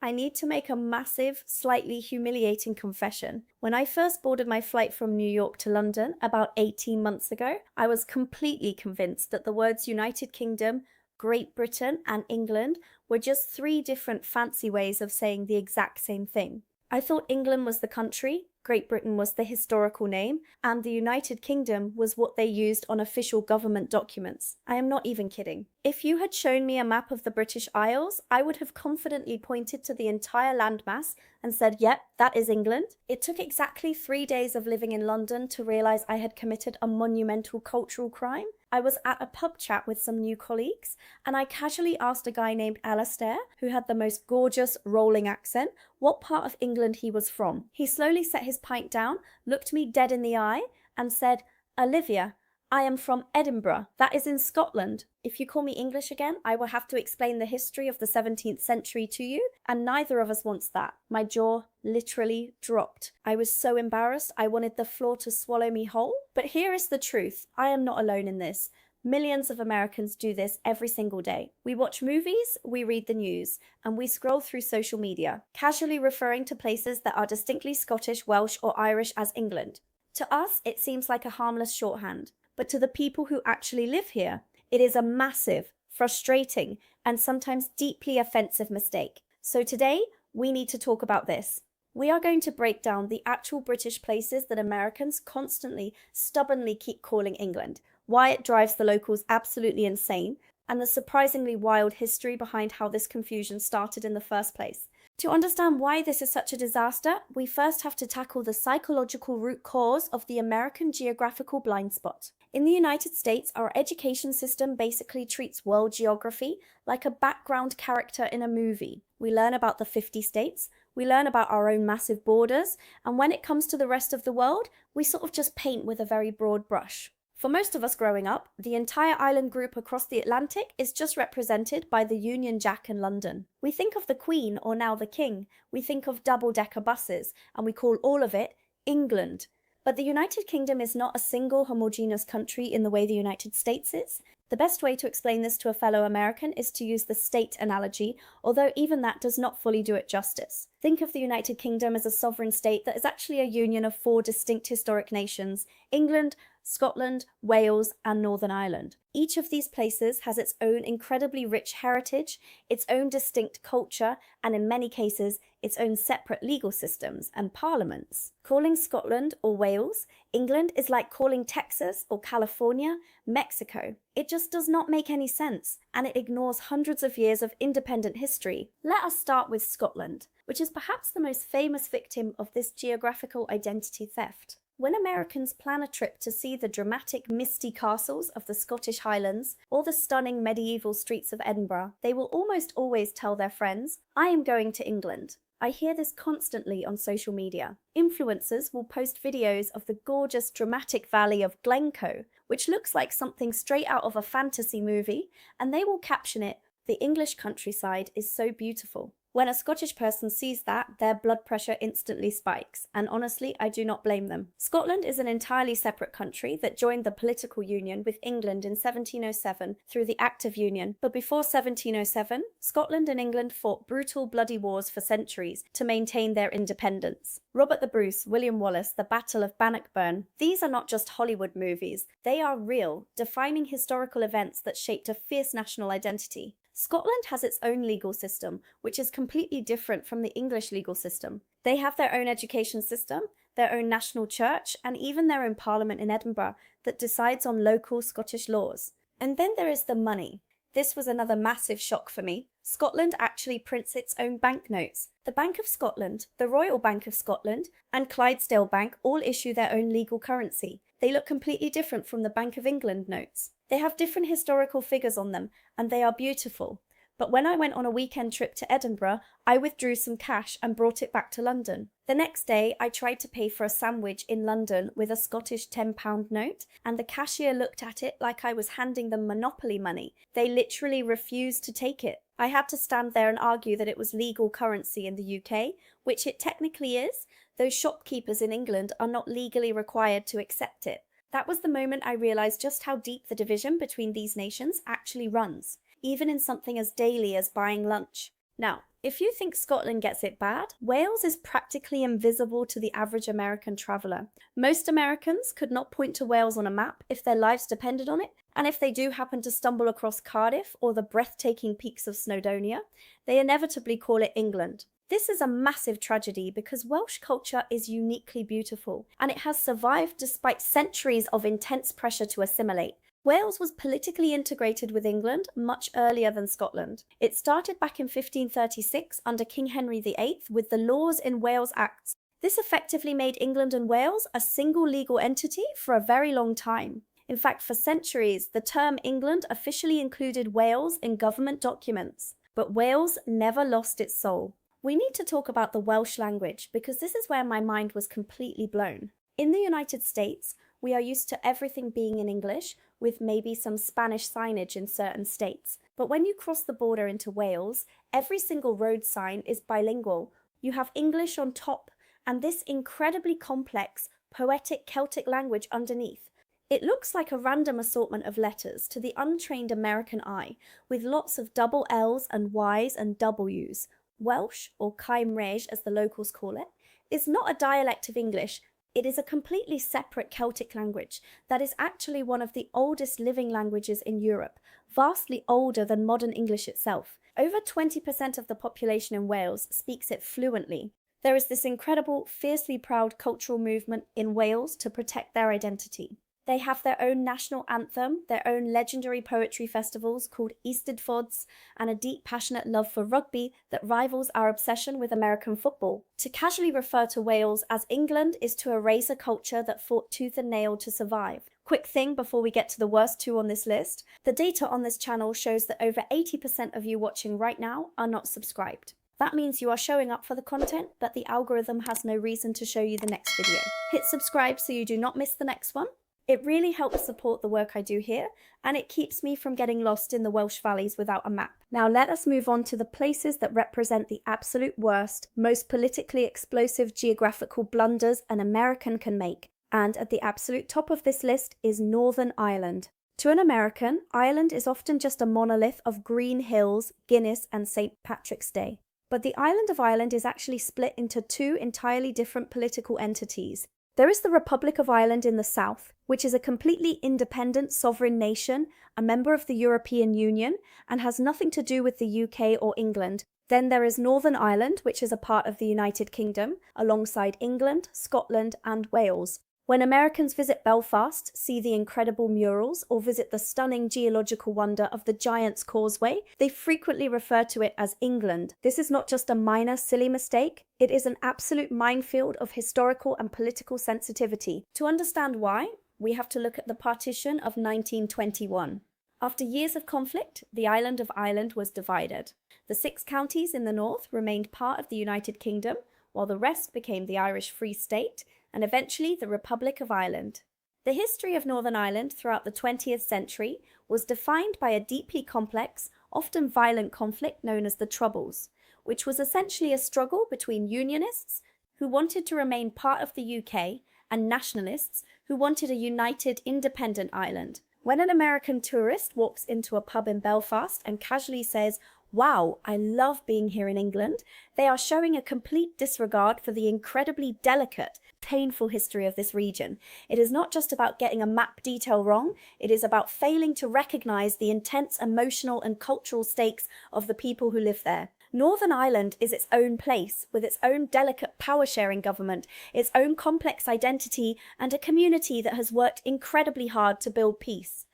I need to make a massive, slightly humiliating confession. When I first boarded my flight from New York to London about 18 months ago, I was completely convinced that the words United Kingdom, Great Britain, and England were just three different fancy ways of saying the exact same thing. I thought England was the country, Great Britain was the historical name, and the United Kingdom was what they used on official government documents. I am not even kidding. If you had shown me a map of the British Isles, I would have confidently pointed to the entire landmass and said, yep, that is England. It took exactly 3 days of living in London to realise I had committed a monumental cultural crime. I was at a pub chat with some new colleagues, and I casually asked a guy named Alastair, who had the most gorgeous, rolling accent, what part of England he was from. He slowly set his pint down, looked me dead in the eye, and said, Olivia, I am from Edinburgh. That is in Scotland. If you call me English again, I will have to explain the history of the 17th century to you, and neither of us wants that. My jaw literally dropped. I was so embarrassed, I wanted the floor to swallow me whole. But here is the truth. I am not alone in this. Millions of Americans do this every single day. We watch movies, we read the news, and we scroll through social media, casually referring to places that are distinctly Scottish, Welsh, or Irish as England. To us, it seems like a harmless shorthand. But to the people who actually live here, it is a massive, frustrating, and sometimes deeply offensive mistake. So today, we need to talk about this. We are going to break down the actual British places that Americans constantly, stubbornly keep calling England, why it drives the locals absolutely insane, and the surprisingly wild history behind how this confusion started in the first place. To understand why this is such a disaster, we first have to tackle the psychological root cause of the American geographical blind spot. In the United States, our education system basically treats world geography like a background character in a movie. We learn about the 50 states, we learn about our own massive borders, and when it comes to the rest of the world, we sort of just paint with a very broad brush. For most of us growing up, the entire island group across the Atlantic is just represented by the Union Jack in London. We think of the Queen, or now the King, we think of double-decker buses, and we call all of it England. But the United Kingdom is not a single homogeneous country in the way the United States is. The best way to explain this to a fellow American is to use the state analogy, although even that does not fully do it justice. Think of the United Kingdom as a sovereign state that is actually a union of 4 distinct historic nations: England, Scotland, Wales, and Northern Ireland. Each of these places has its own incredibly rich heritage, its own distinct culture, and in many cases, its own separate legal systems and parliaments. Calling Scotland or Wales England is like calling Texas or California Mexico. It just does not make any sense, and it ignores hundreds of years of independent history. Let us start with Scotland, which is perhaps the most famous victim of this geographical identity theft. When Americans plan a trip to see the dramatic misty castles of the Scottish Highlands or the stunning medieval streets of Edinburgh, they will almost always tell their friends, I am going to England. I hear this constantly on social media. Influencers will post videos of the gorgeous dramatic valley of Glencoe, which looks like something straight out of a fantasy movie, and they will caption it, the English countryside is so beautiful. When a Scottish person sees that, their blood pressure instantly spikes, and honestly, I do not blame them. Scotland is an entirely separate country that joined the political union with England in 1707 through the Act of Union, but before 1707, Scotland and England fought brutal, bloody wars for centuries to maintain their independence. Robert the Bruce, William Wallace, the Battle of Bannockburn, these are not just Hollywood movies, they are real, defining historical events that shaped a fierce national identity. Scotland has its own legal system, which is completely different from the English legal system. They have their own education system, their own national church, and even their own parliament in Edinburgh that decides on local Scottish laws. And then there is the money. This was another massive shock for me. Scotland actually prints its own banknotes. The Bank of Scotland, the Royal Bank of Scotland, and Clydesdale Bank all issue their own legal currency. They look completely different from the Bank of England notes. They have different historical figures on them, and they are beautiful. But when I went on a weekend trip to Edinburgh, I withdrew some cash and brought it back to London. The next day, I tried to pay for a sandwich in London with a Scottish £10 note, and the cashier looked at it like I was handing them Monopoly money. They literally refused to take it. I had to stand there and argue that it was legal currency in the UK, which it technically is, though shopkeepers in England are not legally required to accept it. That was the moment I realised just how deep the division between these nations actually runs, even in something as daily as buying lunch. Now, If you think Scotland gets it bad, Wales is practically invisible to the average American traveller. Most Americans could not point to Wales on a map if their lives depended on it, and if they do happen to stumble across Cardiff or the breathtaking peaks of Snowdonia, they inevitably call it England. This is a massive tragedy because Welsh culture is uniquely beautiful, and it has survived despite centuries of intense pressure to assimilate. Wales was politically integrated with England much earlier than Scotland. It started back in 1536 under King Henry VIII with the Laws in Wales Acts. This effectively made England and Wales a single legal entity for a very long time. In fact, for centuries, the term England officially included Wales in government documents. But Wales never lost its soul. We need to talk about the Welsh language because this is where my mind was completely blown. In the United States, we are used to everything being in English, with maybe some Spanish signage in certain states. But when you cross the border into Wales, every single road sign is bilingual. You have English on top, and this incredibly complex, poetic Celtic language underneath. It looks like a random assortment of letters to the untrained American eye, with lots of double L's and Y's and W's. Welsh, or Cymraeg as the locals call it, is not a dialect of English. It is a completely separate Celtic language that is actually one of the oldest living languages in Europe, vastly older than modern English itself. Over 20% of the population in Wales speaks it fluently. There is this incredible, fiercely proud cultural movement in Wales to protect their identity. They have their own national anthem, their own legendary poetry festivals called Eisteddfods, and a deep, passionate love for rugby that rivals our obsession with American football. To casually refer to Wales as England is to erase a culture that fought tooth and nail to survive. Quick thing before we get to the worst two on this list, the data on this channel shows that over 80% of you watching right now are not subscribed. That means you are showing up for the content, but the algorithm has no reason to show you the next video. Hit subscribe so you do not miss the next one. It really helps support the work I do here, and it keeps me from getting lost in the Welsh valleys without a map. Now let us move on to the places that represent the absolute worst, most politically explosive geographical blunders an American can make. And at the absolute top of this list is Northern Ireland. To an American, Ireland is often just a monolith of green hills, Guinness, and St. Patrick's Day. But the island of Ireland is actually split into two entirely different political entities. There is the Republic of Ireland in the south, which is a completely independent sovereign nation, a member of the European Union, and has nothing to do with the UK or England. Then there is Northern Ireland, which is a part of the United Kingdom, alongside England, Scotland, and Wales. When Americans visit Belfast, see the incredible murals, or visit the stunning geological wonder of the Giant's Causeway, they frequently refer to it as England. This is not just a minor, silly mistake. It is an absolute minefield of historical and political sensitivity. To understand why, we have to look at the partition of 1921. After years of conflict, the island of Ireland was divided. The 6 counties in the north remained part of the United Kingdom, while the rest became the Irish Free State, and eventually the Republic of Ireland. The history of Northern Ireland throughout the 20th century was defined by a deeply complex, often violent conflict known as the Troubles, which was essentially a struggle between Unionists, who wanted to remain part of the UK, and nationalists, who wanted a united, independent Ireland. When an American tourist walks into a pub in Belfast and casually says, "Wow, I love being here in England," they are showing a complete disregard for the incredibly delicate, painful history of this region. It is not just about getting a map detail wrong, it is about failing to recognise the intense emotional and cultural stakes of the people who live there. Northern Ireland is its own place, with its own delicate power-sharing government, its own complex identity, and a community that has worked incredibly hard to build peace.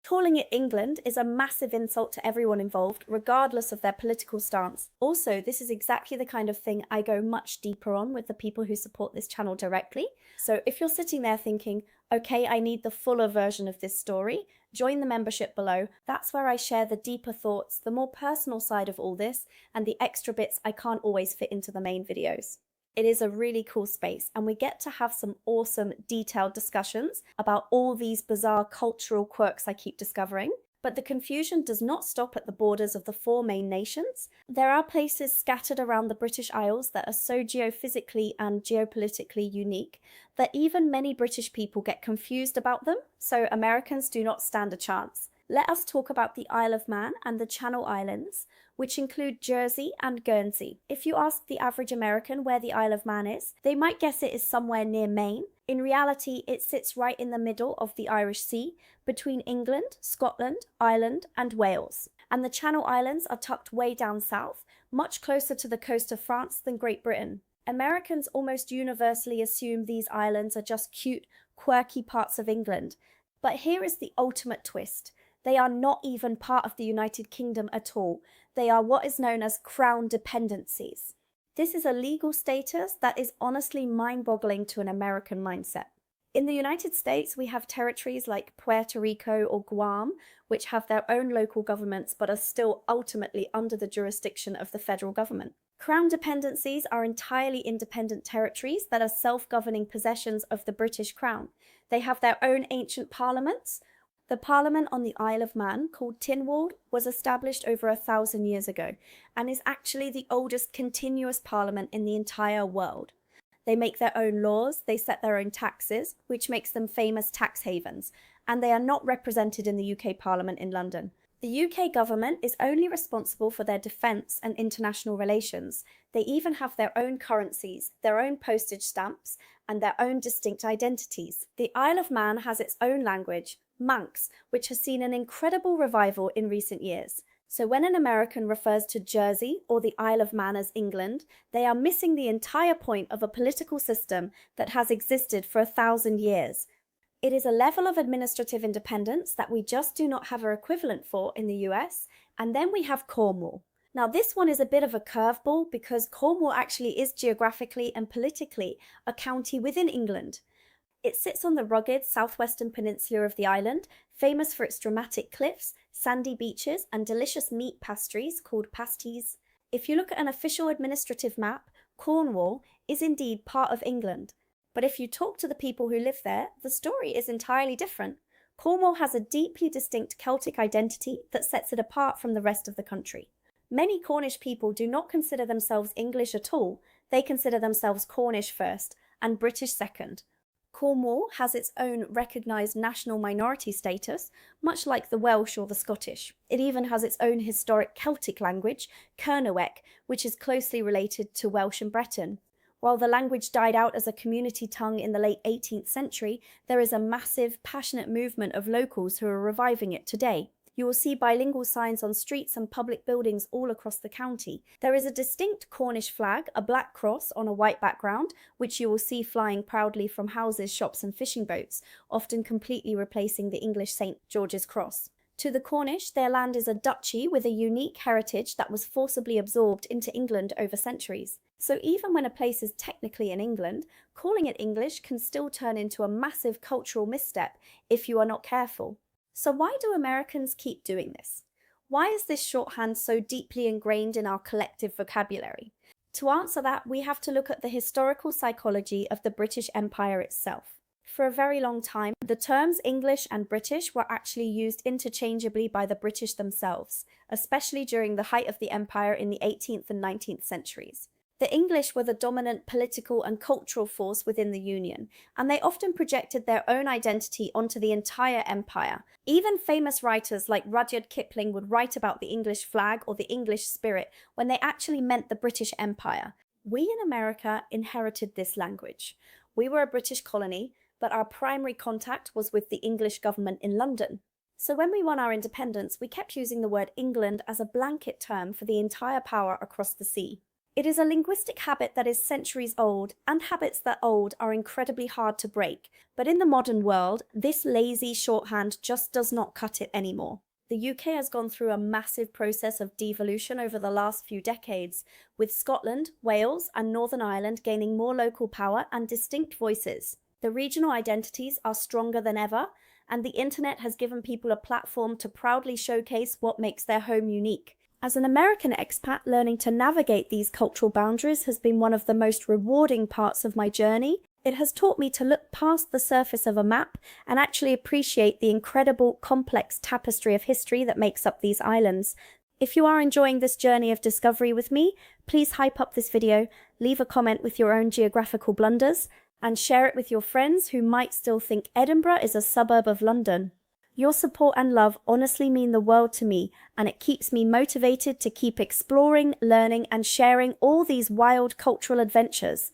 Calling it England is a massive insult to everyone involved, regardless of their political stance. Also, this is exactly the kind of thing I go much deeper on with the people who support this channel directly. So if you're sitting there thinking, okay, I need the fuller version of this story, join the membership below. That's where I share the deeper thoughts, the more personal side of all this, and the extra bits I can't always fit into the main videos. It is a really cool space, and we get to have some awesome, detailed discussions about all these bizarre cultural quirks I keep discovering. But the confusion does not stop at the borders of the 4 main nations. There are places scattered around the British Isles that are so geophysically and geopolitically unique that even many British people get confused about them, so Americans do not stand a chance. Let us talk about the Isle of Man and the Channel Islands, which include Jersey and Guernsey. If you ask the average American where the Isle of Man is, they might guess it is somewhere near Maine. In reality, it sits right in the middle of the Irish Sea, between England, Scotland, Ireland, and Wales. And the Channel Islands are tucked way down south, much closer to the coast of France than Great Britain. Americans almost universally assume these islands are just cute, quirky parts of England. But here is the ultimate twist. They are not even part of the United Kingdom at all. They are what is known as crown dependencies. This is a legal status that is honestly mind-boggling to an American mindset. In the United States, we have territories like Puerto Rico or Guam, which have their own local governments but are still ultimately under the jurisdiction of the federal government. Crown dependencies are entirely independent territories that are self-governing possessions of the British Crown. They have their own ancient parliaments. The parliament on the Isle of Man, called Tynwald, was established over 1,000 years ago and is actually the oldest continuous parliament in the entire world. They make their own laws, they set their own taxes, which makes them famous tax havens, and they are not represented in the UK Parliament in London. The UK government is only responsible for their defence and international relations. They even have their own currencies, their own postage stamps, and their own distinct identities. The Isle of Man has its own language, Manx, which has seen an incredible revival in recent years. So when an American refers to Jersey or the Isle of Man as England, they are missing the entire point of a political system that has existed for 1,000 years. It is a level of administrative independence that we just do not have an equivalent for in the US, and then we have Cornwall. Now this one is a bit of a curveball because Cornwall actually is geographically and politically a county within England. It sits on the rugged southwestern peninsula of the island, famous for its dramatic cliffs, sandy beaches, and delicious meat pastries called pasties. If you look at an official administrative map, Cornwall is indeed part of England. But if you talk to the people who live there, the story is entirely different. Cornwall has a deeply distinct Celtic identity that sets it apart from the rest of the country. Many Cornish people do not consider themselves English at all. They consider themselves Cornish first and British second. Cornwall has its own recognised national minority status, much like the Welsh or the Scottish. It even has its own historic Celtic language, Cernywec, which is closely related to Welsh and Breton. While the language died out as a community tongue in the late 18th century, there is a massive, passionate movement of locals who are reviving it today. You will see bilingual signs on streets and public buildings all across the county. There is a distinct Cornish flag, a black cross on a white background, which you will see flying proudly from houses, shops and fishing boats, often completely replacing the English St. George's Cross. To the Cornish, their land is a duchy with a unique heritage that was forcibly absorbed into England over centuries. So even when a place is technically in England, calling it English can still turn into a massive cultural misstep if you are not careful. So why do Americans keep doing this? Why is this shorthand so deeply ingrained in our collective vocabulary? To answer that, we have to look at the historical psychology of the British Empire itself. For a very long time, the terms English and British were actually used interchangeably by the British themselves, especially during the height of the empire in the 18th and 19th centuries. The English were the dominant political and cultural force within the Union, and they often projected their own identity onto the entire empire. Even famous writers like Rudyard Kipling would write about the English flag or the English spirit when they actually meant the British Empire. We in America inherited this language. We were a British colony, but our primary contact was with the English government in London. So when we won our independence, we kept using the word England as a blanket term for the entire power across the sea. It is a linguistic habit that is centuries old, and habits that old are incredibly hard to break. But in the modern world, this lazy shorthand just does not cut it anymore. The UK has gone through a massive process of devolution over the last few decades, with Scotland, Wales, and Northern Ireland gaining more local power and distinct voices. The regional identities are stronger than ever, and the internet has given people a platform to proudly showcase what makes their home unique. As an American expat, learning to navigate these cultural boundaries has been one of the most rewarding parts of my journey. It has taught me to look past the surface of a map and actually appreciate the incredible, complex tapestry of history that makes up these islands. If you are enjoying this journey of discovery with me, please hype up this video, leave a comment with your own geographical blunders, and share it with your friends who might still think Edinburgh is a suburb of London. Your support and love honestly mean the world to me, and it keeps me motivated to keep exploring, learning, and sharing all these wild cultural adventures.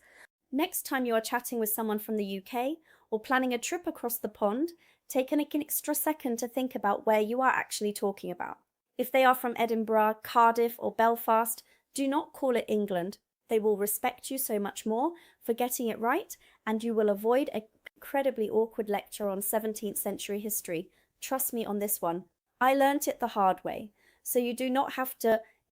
Next time you are chatting with someone from the UK or planning a trip across the pond, take an extra second to think about where you are actually talking about. If they are from Edinburgh, Cardiff, or Belfast, do not call it England. They will respect you so much more for getting it right, and you will avoid an incredibly awkward lecture on 17th century history. Trust me on this one. I learnt it the hard way, so you do not have to